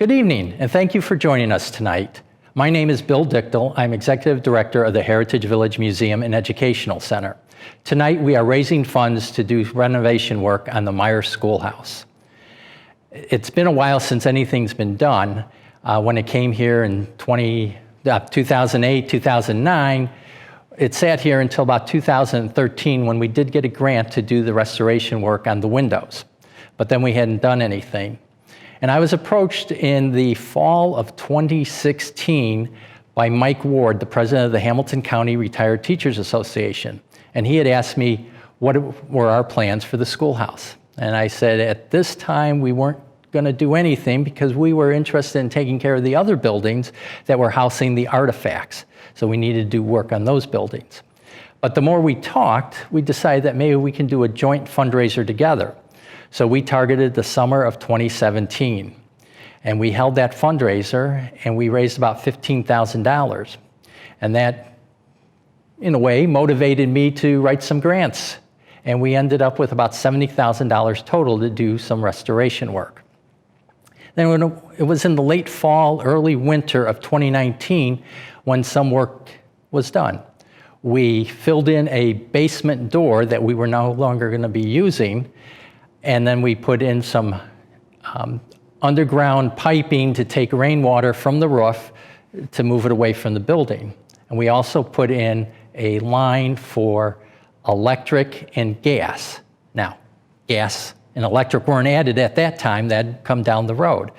Good evening, and thank you for joining us tonight. My name is Bill Dichtel. I'm Executive Director of the Heritage Village Museum and Educational Center. Tonight, we are raising funds to do renovation work on the Myers Schoolhouse. It's been a while since anything's been done. When it came here in 2008, 2009, it sat here until about 2013 when we did get a grant to do the restoration work on the windows. But then we hadn't done anything. And I was approached in the fall of 2016 by Mike Ward, the president of the Hamilton County Retired Teachers Association. And he had asked me what were our plans for the schoolhouse. And I said at this time we weren't going to do anything because we were interested in taking care of the other buildings that were housing the artifacts. So we needed to do work on those buildings. But the more we talked, we decided that maybe we can do a joint fundraiser together. So we targeted the summer of 2017. And we held that fundraiser and we raised about $15,000. And that, in a way, motivated me to write some grants. And we ended up with about $70,000 total to do some restoration work. Then when it was in the late fall, early winter of 2019 when some work was done. We filled in a basement door that we were no longer going to be using, and then we put in some underground piping to take rainwater from the roof to move it away from the building. And we also put in a line for electric and gas. Now, gas and electric weren't added at that time, that'd come down the road.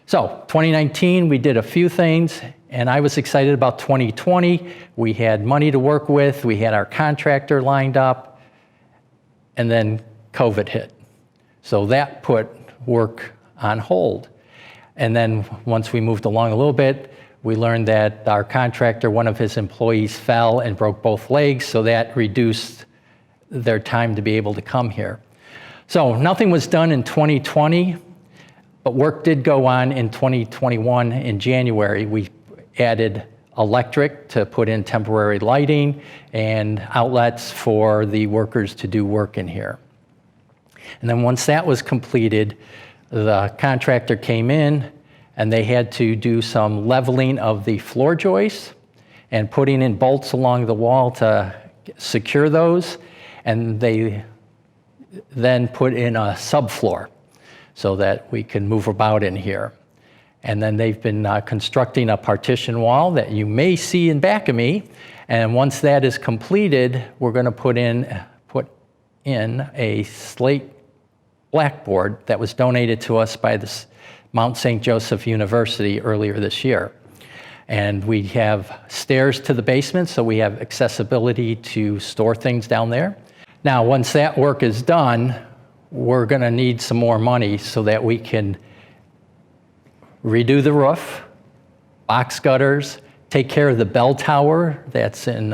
So 2019, we did a few things, and I was excited about 2020. We had money to work with, we had our contractor lined up, and then COVID hit. So that put work on hold. And then once we moved along a little bit, we learned that our contractor, one of his employees fell and broke both legs, so that reduced their time to be able to come here. So nothing was done in 2020, but work did go on in 2021 in January. We added electric to put in temporary lighting and outlets for the workers to do work in here. And then once that was completed, the contractor came in and they had to do some leveling of the floor joists and putting in bolts along the wall to secure those. And they then put in a subfloor so that we can move about in here. And then they've been constructing a partition wall that you may see in back of me. And once that is completed, we're going to put in a slate blackboard that was donated to us by the Mount St. Joseph University earlier this year. And we have stairs to the basement, so we have accessibility to store things down there. Now, once that work is done, we're going to need some more money so that we can redo the roof, box gutters, take care of the bell tower that's in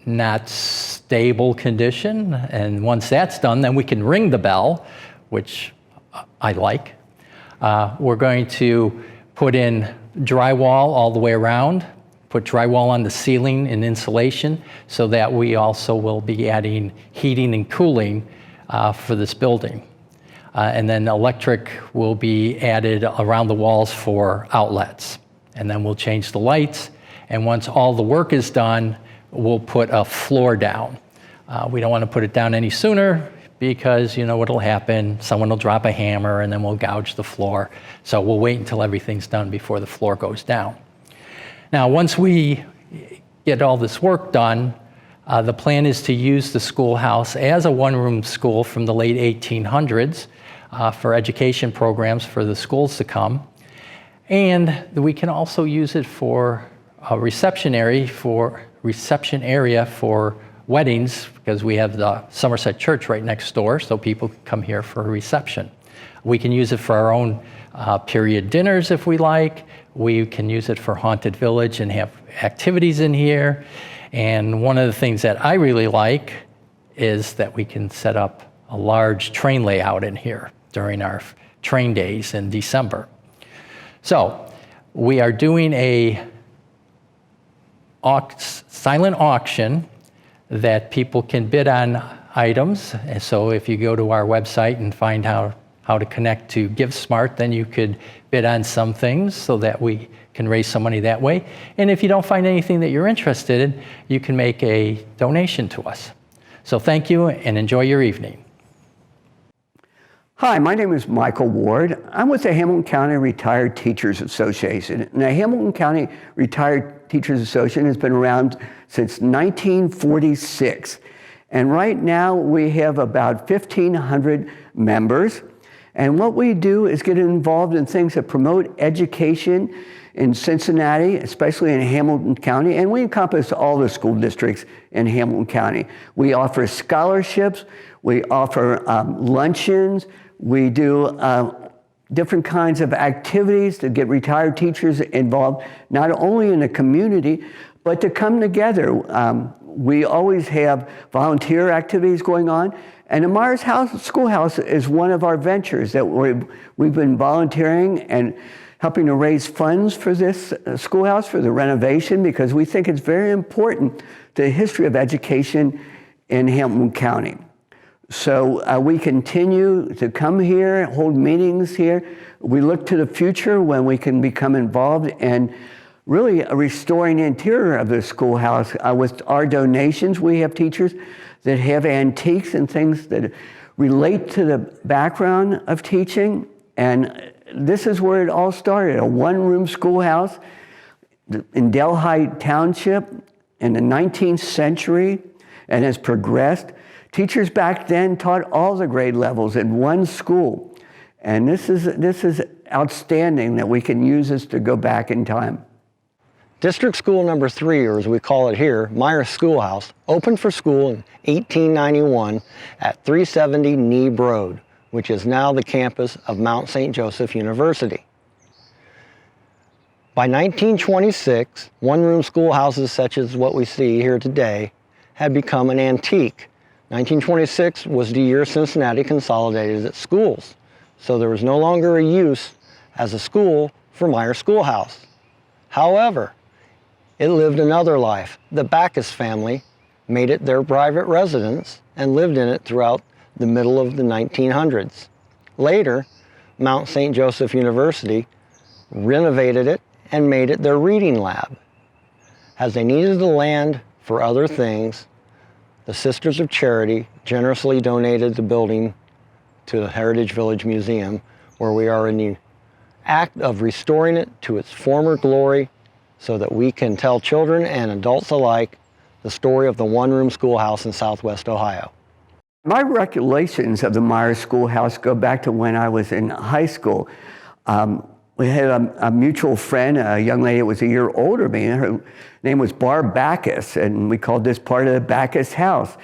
not stable condition. And once that's done, then we can ring the bell, which I like. We're going to put in drywall all the way around, put drywall on the ceiling and insulation so that we also will be adding heating and cooling for this building. And then electric will be added around the walls for outlets. And then we'll change the lights. And once all the work is done, we'll put a floor down. We don't want to put it down any sooner because you know what'll happen. Someone will drop a hammer and then we'll gouge the floor. So we'll wait until everything's done before the floor goes down. Now, once we get all this work done, the plan is to use the schoolhouse as a one-room school from the late 1800s for education programs for the schools to come. And we can also use it for a reception area for weddings because we have the Somerset Church right next door, so people can come here for a reception. We can use it for our own period dinners if we like. We can use it for Haunted Village and have activities in here. And one of the things that I really like is that we can set up a large train layout in here during our train days in December. So we are doing a silent auction that people can bid on items. And so if you go to our website and find how how to connect to GiveSmart, then you could bid on some things so that we can raise some money that way. And if you don't find anything that you're interested in, you can make a donation to us. So thank you and enjoy your evening. Hi, my name is Michael Ward. I'm with the Hamilton County Retired Teachers Association. And the Hamilton County Retired Teachers Association has been around since 1946. And right now we have about 1,500 members. And what we do is get involved in things that promote education in Cincinnati, especially in Hamilton County, and we encompass all the school districts in Hamilton County. We offer scholarships, we offer luncheons, we do different kinds of activities to get retired teachers involved, not only in the community, but to come together. We always have volunteer activities going on, and the Myers Schoolhouse is one of our ventures that we've been volunteering and helping to raise funds for this schoolhouse, for the renovation, because we think it's very important to the history of education in Hamilton County. So we continue to come here, hold meetings here. We look to the future when we can become involved in really restoring the interior of the schoolhouse. With our donations, we have teachers that have antiques and things that relate to the background of teaching. And this is where it all started, a one-room schoolhouse in Delhi Township in the 19th century, and has progressed. Teachers back then taught all the grade levels in one school. And this is outstanding that we can use this to go back in time. District School Number 3, or as we call it here, Myers Schoolhouse, opened for school in 1891 at 370 Neeb Road, which is now the campus of Mount St. Joseph University. By 1926, one-room schoolhouses such as what we see here today had become an antique. 1926 was the year Cincinnati consolidated its schools, so there was no longer a use as a school for Myers Schoolhouse. However, it lived another life. The Backus family made it their private residence and lived in it throughout the middle of the 1900s. Later, Mount St. Joseph University renovated it and made it their reading lab. As they needed the land for other things, the Sisters of Charity generously donated the building to the Heritage Village Museum, where we are in the act of restoring it to its former glory so that we can tell children and adults alike the story of the one-room schoolhouse in Southwest Ohio. My recollections of the Myers Schoolhouse go back to when I was in high school. We had a mutual friend, a young lady that was a year older than me. Her name was Barb Backus, and we called this part of the Backus house.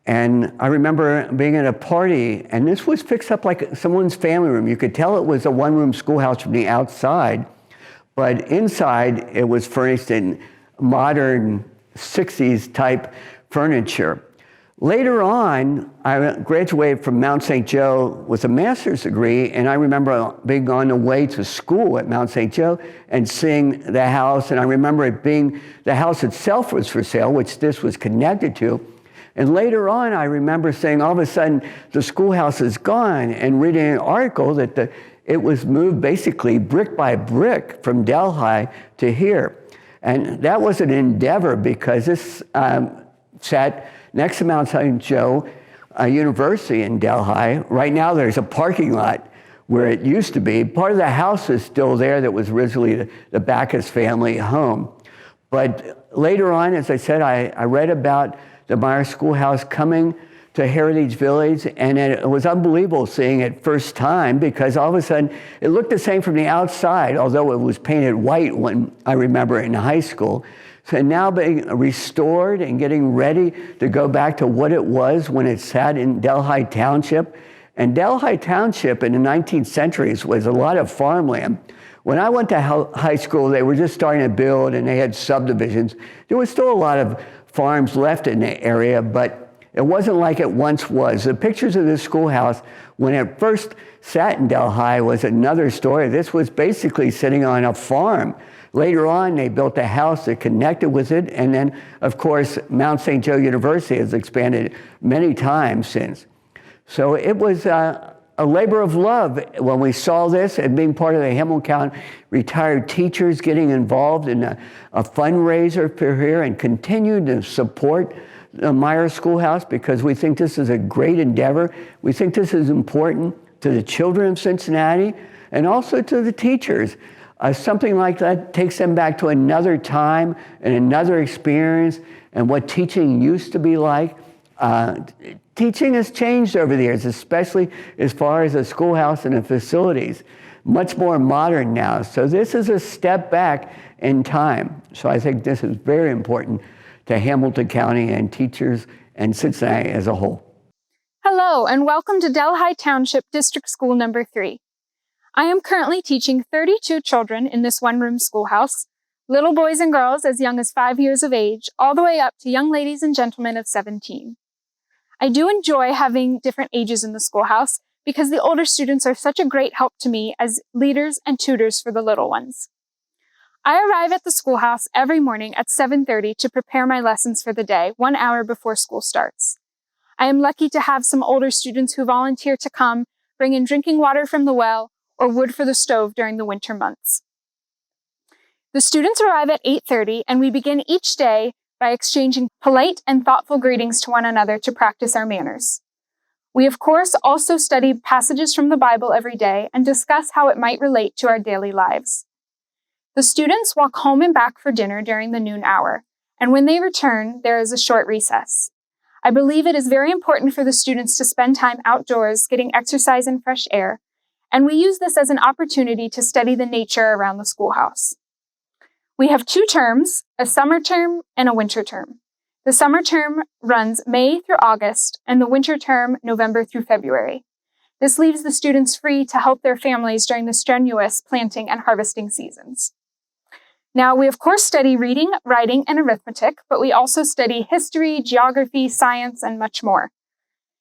And I remember being at a party, and this was fixed up like someone's family room. You could tell it was a one-room schoolhouse from the outside, but inside it was furnished in modern 60s type furniture. Later on, I graduated from Mount St. Joe with a master's degree, and I remember being on the way to school at Mount St. Joe and seeing the house, and I remember it being, the house itself was for sale, which this was connected to. And later on, I remember saying, all of a sudden, the schoolhouse is gone, and reading an article that it was moved basically brick by brick from Delhi to here. And that was an endeavor because this sat next to Mount St. Joe University in Delhi. Right now there's a parking lot where it used to be. Part of the house is still there that was originally the Backus family home. But later on, as I said, I read about the Myers Schoolhouse coming to Heritage Village, and it was unbelievable seeing it first time because all of a sudden it looked the same from the outside, although it was painted white when I remember in high school. So now being restored and getting ready to go back to what it was when it sat in Delhi Township. And Delhi Township in the 19th centuries was a lot of farmland. When I went to high school, they were just starting to build and they had subdivisions. There was still a lot of farms left in the area, but it wasn't like it once was. The pictures of this schoolhouse, when it first sat in Delhi, was another story. This was basically sitting on a farm. Later on, they built a house that connected with it, and then, of course, Mount St. Joe University has expanded many times since. So it was a a labor of love when we saw this and being part of the Hamilton County retired teachers getting involved in a fundraiser for here and continued to support the Myers Schoolhouse because we think this is a great endeavor. We think this is important to the children of Cincinnati and also to the teachers. Something like that takes them back to another time and another experience and what teaching used to be like. Teaching has changed over the years, especially as far as the schoolhouse and the facilities. Much more modern now. So this is a step back in time. So I think this is very important to Hamilton County and teachers and Cincinnati as a whole. Hello, and welcome to Delhi Township District School Number 3. I am currently teaching 32 children in this one-room schoolhouse, little boys and girls as young as 5 years of age, all the way up to young ladies and gentlemen of 17. I do enjoy having different ages in the schoolhouse because the older students are such a great help to me as leaders and tutors for the little ones. I arrive at the schoolhouse every morning at 7:30 to prepare my lessons for the day, 1 hour before school starts. I am lucky to have some older students who volunteer to come, bring in drinking water from the well, or wood for the stove during the winter months. The students arrive at 8:30, and we begin each day by exchanging polite and thoughtful greetings to one another to practice our manners. We, of course, also study passages from the Bible every day and discuss how it might relate to our daily lives. The students walk home and back for dinner during the noon hour, and when they return, there is a short recess. I believe it is very important for the students to spend time outdoors getting exercise and fresh air, and we use this as an opportunity to study the nature around the schoolhouse. We have 2 terms, a summer term and a winter term. The summer term runs May through August, and the winter term November through February. This leaves the students free to help their families during the strenuous planting and harvesting seasons. Now, we of course study reading, writing, and arithmetic, but we also study history, geography, science, and much more.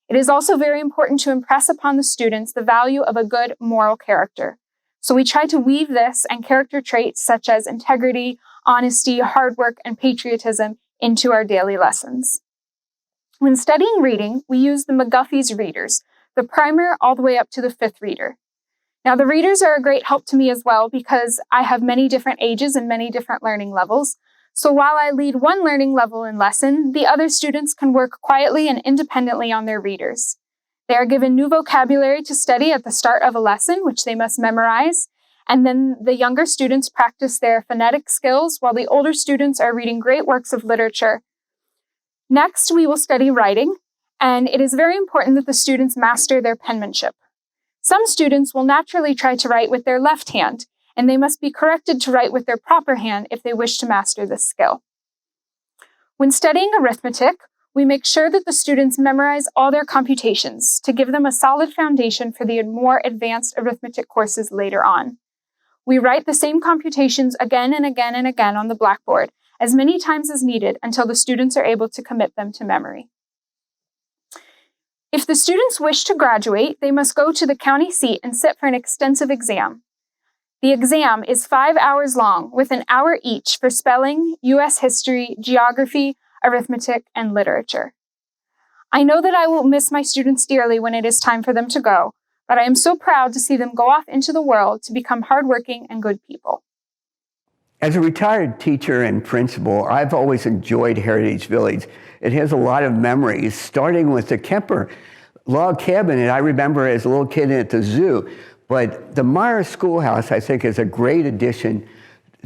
It is also very important to impress upon the students the value of a good moral character. So we try to weave this and character traits such as integrity, honesty, hard work, and patriotism into our daily lessons. When studying reading, we use the McGuffey's readers, the primer all the way up to the 5th reader. Now, the readers are a great help to me as well because I have many different ages and many different learning levels. So while I lead one learning level in lesson, the other students can work quietly and independently on their readers. They are given new vocabulary to study at the start of a lesson, which they must memorize, and then the younger students practice their phonetic skills while the older students are reading great works of literature. Next, we will study writing, and it is very important that the students master their penmanship. Some students will naturally try to write with their left hand, and they must be corrected to write with their proper hand if they wish to master this skill. When studying arithmetic, we make sure that the students memorize all their computations to give them a solid foundation for the more advanced arithmetic courses later on. We write the same computations again and again and again on the blackboard, as many times as needed until the students are able to commit them to memory. If the students wish to graduate, they must go to the county seat and sit for an extensive exam. The exam is 5 hours long, with an hour each for spelling, U.S. history, geography, arithmetic, and literature. I know that I will miss my students dearly when it is time for them to go, but I am so proud to see them go off into the world to become hardworking and good people. As a retired teacher and principal, I've always enjoyed Heritage Village. It has a lot of memories, starting with the Kemper log cabin that I remember as a little kid at the zoo. But the Myers Schoolhouse, I think, is a great addition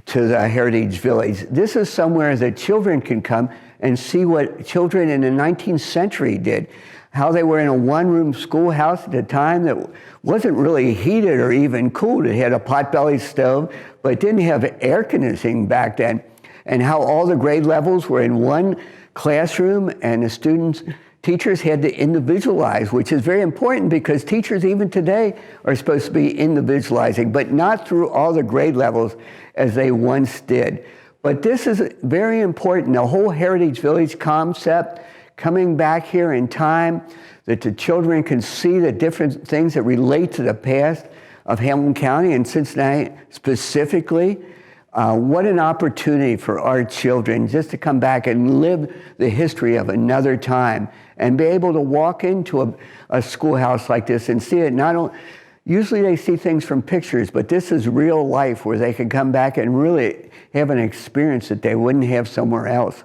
to the Heritage Village. This is somewhere that children can come and see what children in the 19th century did, how they were in a one-room schoolhouse at a time that wasn't really heated or even cooled. It had a pot-bellied stove, but it didn't have air conditioning back then, and how all the grade levels were in one classroom, and the teachers had to individualize, which is very important because teachers even today are supposed to be individualizing, but not through all the grade levels as they once did. But this is very important, the whole Heritage Village concept, coming back here in time, that the children can see the different things that relate to the past of Hamilton County and Cincinnati specifically. What an opportunity for our children just to come back and live the history of another time and be able to walk into a schoolhouse like this and see it. Not only, usually they see things from pictures, but this is real life where they can come back and really have an experience that they wouldn't have somewhere else.